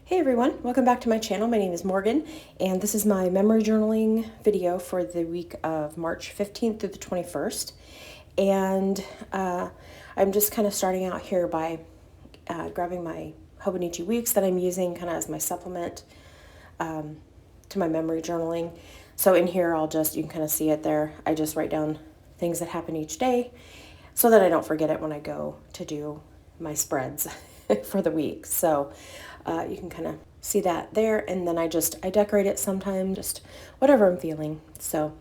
Hey everyone, welcome back to my channel. My name is Morgan, and this is my memory journaling video for the week of March 15th through the 21st. And I'm just kind of starting out here by grabbing my Hobonichi weeks that I'm using kind of as my supplement to my memory journaling. So in here, you can kind of see it there. I just write down things that happen each day so that I don't forget it when I go to do my spreads for the week. So you can kind of see that there, and then I decorate it sometimes, just whatever I'm feeling. So,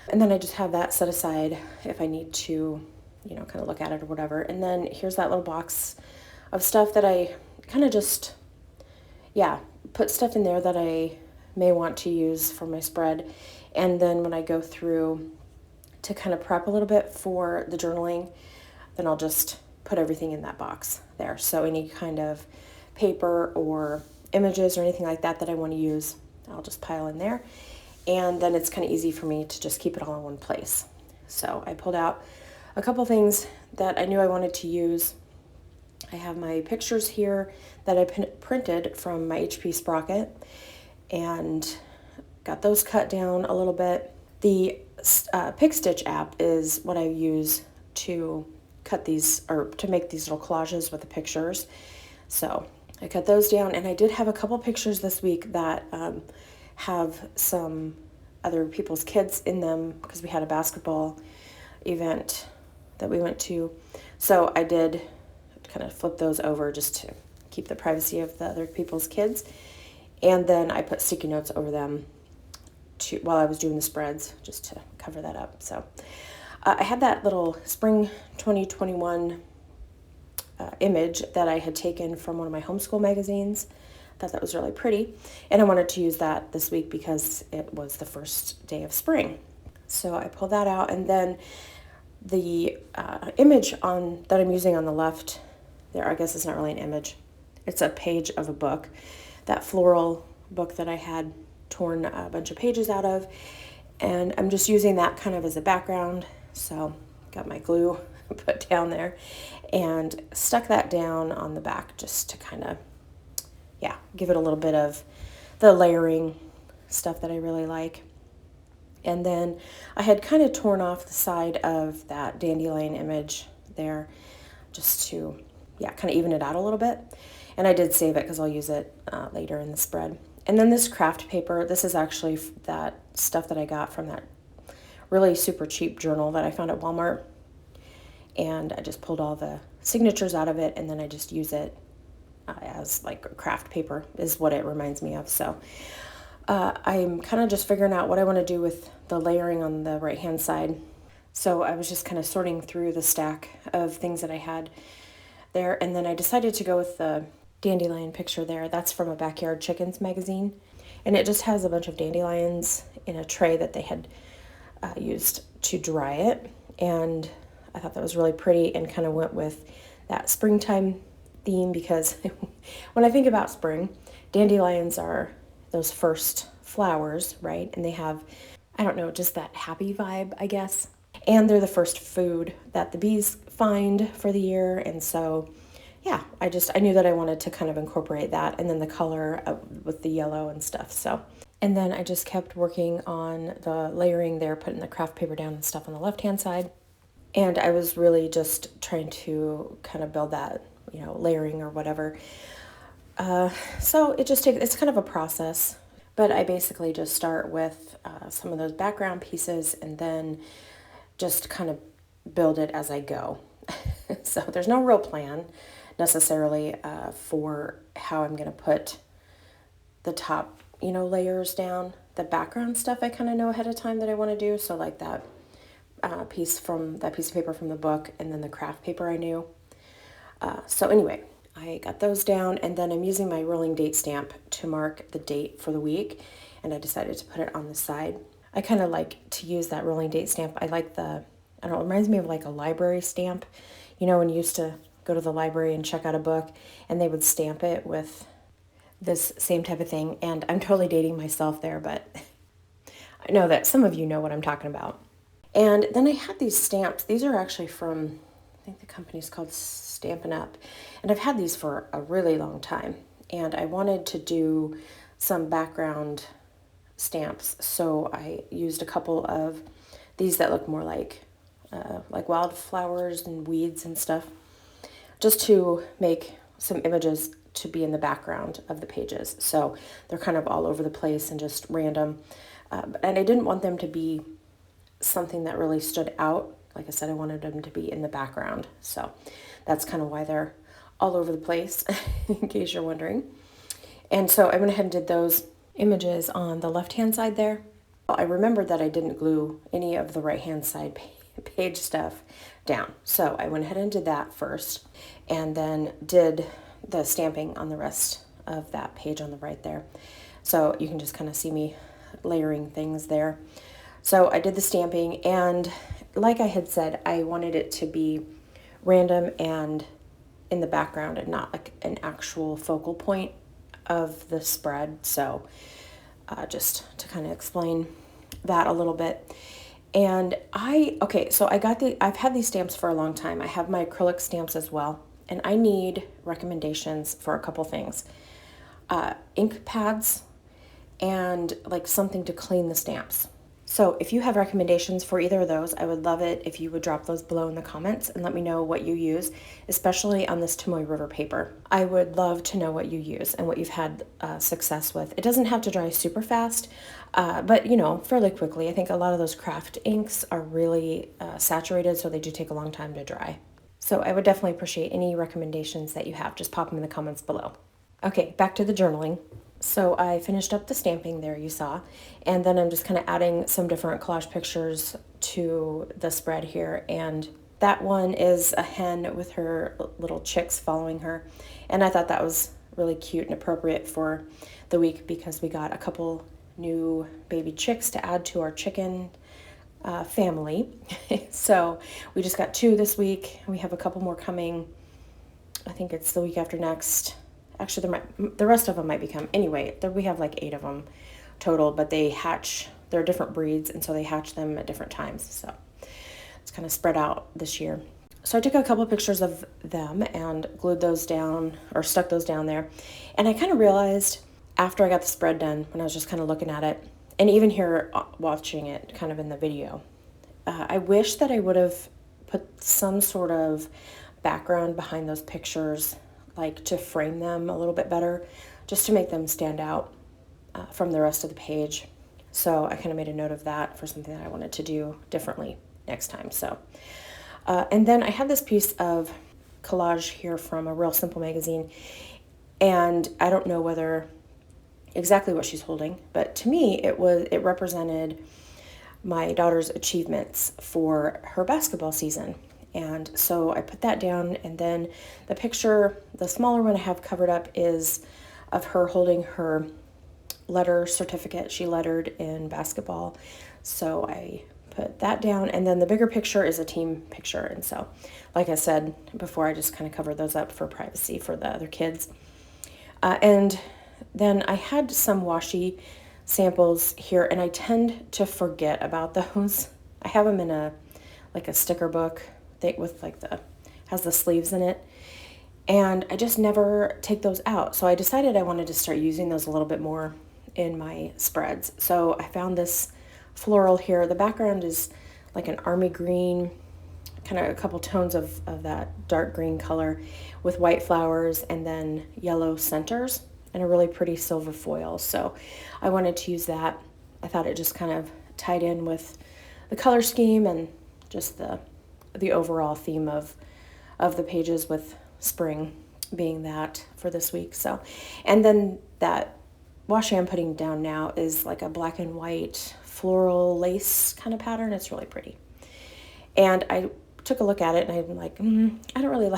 and then I just have that set aside if I need to, kind of look at it or whatever. And then here's that little box of stuff that I kind of put stuff in there that I may want to use for my spread. And then when I go through to kind of prep a little bit for the journaling, then I'll just put everything in that box there. So any kind of paper or images or anything like that I want to use, I'll just pile in there. And then it's kind of easy for me to just keep it all in one place. So I pulled out a couple things that I knew I wanted to use. I have my pictures here that I printed from my HP Sprocket and got those cut down a little bit. The Pick Stitch app is what I use to cut these, or to make these little collages with the pictures. So I cut those down, and I did have a couple pictures this week that have some other people's kids in them because we had a basketball event that we went to. So I did kind of flip those over just to keep the privacy of the other people's kids. And then I put sticky notes over them while I was doing the spreads just to cover that up. So I had that little spring 2021 image that I had taken from one of my homeschool magazines. I thought that was really pretty, and I wanted to use that this week because it was the first day of spring. So I pulled that out, and then the image that I'm using on the left there, I guess it's not really an image. It's a page of a book, that floral book that I had torn a bunch of pages out of, and I'm just using that kind of as a background. So got my glue put down there and stuck that down on the back just to kind of, give it a little bit of the layering stuff that I really like. And then I had kind of torn off the side of that dandelion image there just to, kind of even it out a little bit. And I did save it because I'll use it later in the spread. And then this craft paper, this is actually that stuff that I got from that really super cheap journal that I found at Walmart. And I just pulled all the signatures out of it, and then I just use it as like craft paper is what it reminds me of. So I'm kind of just figuring out what I want to do with the layering on the right hand side. So I was just kind of sorting through the stack of things that I had there, and then I decided to go with the dandelion picture there. That's from a Backyard Chickens magazine, and it just has a bunch of dandelions in a tray that they had used to dry it, and I thought that was really pretty and kind of went with that springtime theme because when I think about spring, dandelions are those first flowers, right? And they have, I don't know, just that happy vibe, I guess. And they're the first food that the bees find for the year. And so, I knew that I wanted to kind of incorporate that, and then the color with the yellow and stuff. So, and then I just kept working on the layering there, putting the craft paper down and stuff on the left-hand side. And I was really just trying to kind of build that, layering or whatever. So it's kind of a process, but I basically just start with some of those background pieces and then just kind of build it as I go. So there's no real plan necessarily for how I'm going to put the top, layers down. The background stuff I kind of know ahead of time that I want to do. So like that piece of paper from the book, and then the craft paper I knew. So anyway, I got those down, and then I'm using my rolling date stamp to mark the date for the week, and I decided to put it on the side. I kind of like to use that rolling date stamp. I like it reminds me of like a library stamp. When you used to go to the library and check out a book, and they would stamp it with this same type of thing, and I'm totally dating myself there, but I know that some of you know what I'm talking about. And then I had these stamps. These are actually from, I think the company's called Stampin' Up. And I've had these for a really long time. and I wanted to do some background stamps, so I used a couple of these that look more like wildflowers and weeds and stuff, just to make some images to be in the background of the pages. So they're kind of all over the place and just random. And I didn't want them to be something that really stood out. Like I said, I wanted them to be in the background. So that's kind of why they're all over the place, in case you're wondering. And so I went ahead and did those images on the left-hand side there. I remembered that I didn't glue any of the right-hand side page stuff down. So I went ahead and did that first, and then did the stamping on the rest of that page on the right there. So you can just kind of see me layering things there. So I did the stamping, and like I had said, I wanted it to be random and in the background and not like an actual focal point of the spread. So just to kind of explain that a little bit. And I've had these stamps for a long time. I have my acrylic stamps as well, and I need recommendations for a couple things. Ink pads and like something to clean the stamps. So if you have recommendations for either of those, I would love it if you would drop those below in the comments and let me know what you use, especially on this Tomoe River paper. I would love to know what you use and what you've had success with. It doesn't have to dry super fast, but fairly quickly. I think a lot of those craft inks are really saturated, so they do take a long time to dry. So I would definitely appreciate any recommendations that you have. Just pop them in the comments below. Okay, back to the journaling. So I finished up the stamping there, you saw, and then I'm just kind of adding some different collage pictures to the spread here. And that one is a hen with her little chicks following her. And I thought that was really cute and appropriate for the week because we got a couple new baby chicks to add to our chicken family. So we just got 2 this week. We have a couple more coming. I think it's the week after next. Actually, the rest of them might become. Anyway, we have like 8 of them total, but they hatch. They're different breeds, and so they hatch them at different times. So it's kind of spread out this year. So I took a couple of pictures of them and glued those down or stuck those down there. And I kind of realized after I got the spread done, when I was just kind of looking at it, and even here watching it kind of in the video, I wish that I would have put some sort of background behind those pictures, like to frame them a little bit better, just to make them stand out from the rest of the page. So I kind of made a note of that for something that I wanted to do differently next time. So, and then I had this piece of collage here from a Real Simple magazine, and I don't know whether exactly what she's holding, but to me it represented my daughter's achievements for her basketball season. And so I put that down, and then the picture, the smaller one I have covered up, is of her holding her letter certificate. She lettered in basketball, so I put that down, and then the bigger picture is a team picture. And so, like I said before, I just kind of covered those up for privacy for the other kids. And then I had some washi samples here, and I tend to forget about those. I have them in a sticker book with has the sleeves in it, and I just never take those out. So I decided I wanted to start using those a little bit more in my spreads. So I found this floral here. The background is like an army green, kind of a couple tones of that dark green color with white flowers and then yellow centers and a really pretty silver foil. So I wanted to use that. I thought it just kind of tied in with the color scheme and just the overall theme of the pages, with spring being that for this week. So, and then that washi I'm putting down now is like a black and white floral lace kind of pattern. It's really pretty. And I took a look at it, and I'm like, I don't really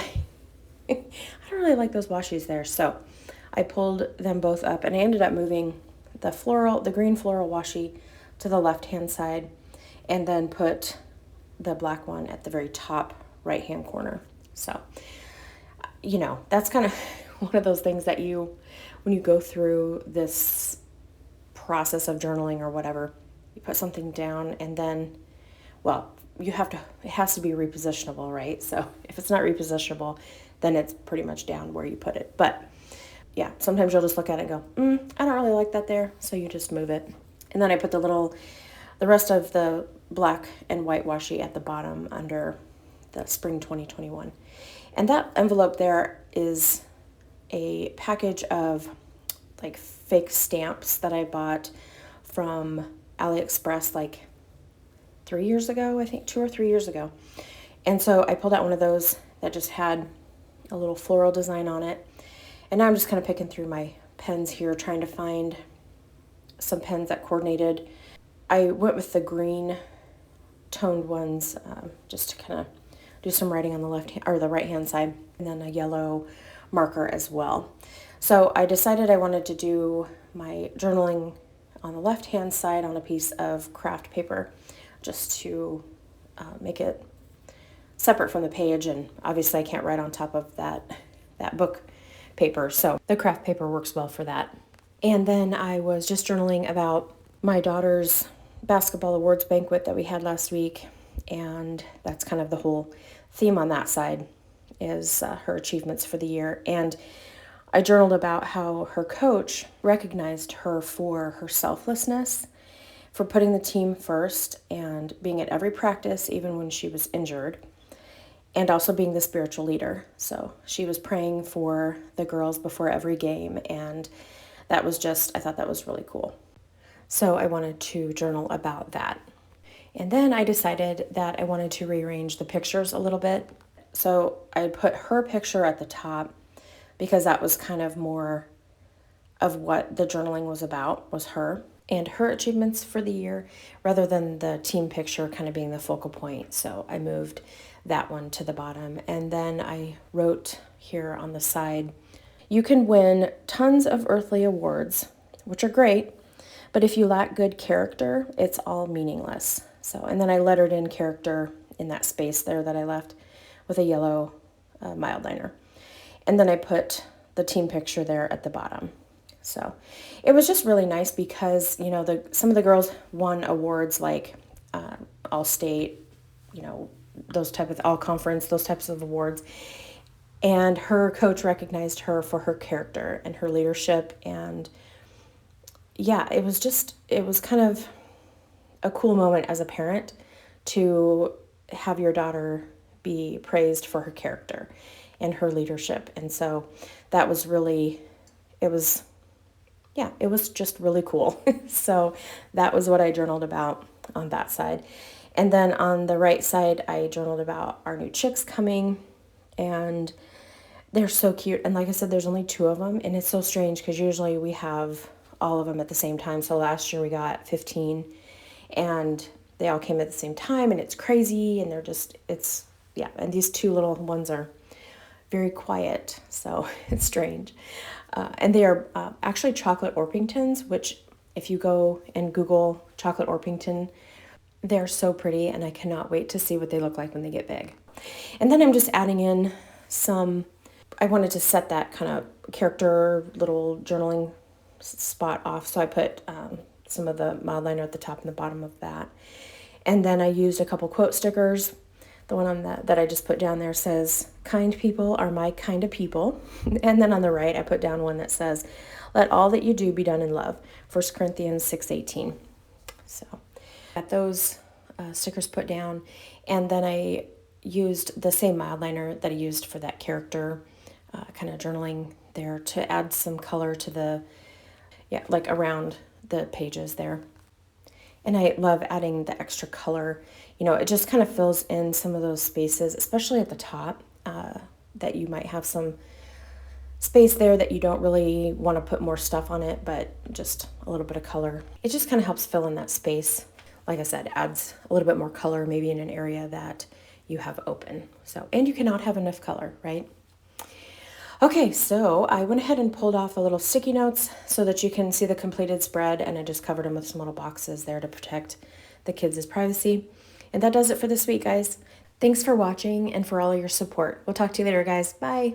like those washis there. So I pulled them both up, and I ended up moving the green floral washi to the left-hand side, and then put the black one at the very top right-hand corner. So, that's kind of one of those things that when you go through this process of journaling or whatever, you put something down, and then, it has to be repositionable, right? So if it's not repositionable, then it's pretty much down where you put it. But, yeah, sometimes you'll just look at it and go, I don't really like that there. So you just move it. And then I put the rest of the black and white washi at the bottom under the spring 2021. And that envelope there is a package of like fake stamps that I bought from AliExpress like 3 years ago, I think 2 or 3 years ago. And so I pulled out one of those that just had a little floral design on it. And now I'm just kind of picking through my pens here, trying to find some pens that coordinated. I went with the green toned ones just to kind of do some writing on the left hand or the right hand side, and then a yellow marker as well. So I decided I wanted to do my journaling on the left hand side on a piece of craft paper, just to make it separate from the page. And obviously I can't write on top of that book paper, so the craft paper works well for that. And then I was just journaling about my daughter's basketball awards banquet that we had last week, and that's kind of the whole theme on that side is her achievements for the year. And I journaled about how her coach recognized her for her selflessness, for putting the team first and being at every practice even when she was injured, and also being the spiritual leader. So she was praying for the girls before every game, and that was I thought that was really cool. So I wanted to journal about that. And then I decided that I wanted to rearrange the pictures a little bit. So I put her picture at the top because that was kind of more of what the journaling was about, was her and her achievements for the year, rather than the team picture kind of being the focal point. So I moved that one to the bottom. And then I wrote here on the side, you can win tons of earthly awards, which are great, but if you lack good character, it's all meaningless. So, and then I lettered in character in that space there that I left with a yellow mild liner. And then I put the team picture there at the bottom. So it was just really nice because, you know, some of the girls won awards like all state, you know, those type of all conference, those types of awards. And her coach recognized her for her character and her leadership. And yeah, it was kind of a cool moment as a parent to have your daughter be praised for her character and her leadership. And so that was really, it was just really cool. So that was what I journaled about on that side. And then on the right side, I journaled about our new chicks coming, and they're so cute. And like I said, there's only 2 of them, and it's so strange because usually we have all of them at the same time. So last year we got 15, and they all came at the same time, and it's crazy, and and these 2 little ones are very quiet, so it's strange. And they are actually chocolate Orpingtons, which if you go and Google chocolate Orpington, they're so pretty, and I cannot wait to see what they look like when they get big. And then I'm just adding in I wanted to set that kind of character little journaling spot off, so I put some of the mild liner at the top and the bottom of that. And then I used a couple quote stickers. The one on that I just put down there says, kind people are my kind of people. And then on the right, I put down one that says, let all that you do be done in love. 1 Corinthians 6:18. So got those stickers put down. And then I used the same mild liner that I used for that character kind of journaling there to add some color to like around the pages there. And I love adding the extra color. You know, it just kind of fills in some of those spaces, especially at the top, that you might have some space there that you don't really want to put more stuff on it, but just a little bit of color. It just kind of helps fill in that space. Like I said, adds a little bit more color maybe in an area that you have open. So, and you cannot have enough color, right? Okay, so I went ahead and pulled off a little sticky notes so that you can see the completed spread, and I just covered them with some little boxes there to protect the kids' privacy. And that does it for this week, guys. Thanks for watching and for all of your support. We'll talk to you later, guys. Bye.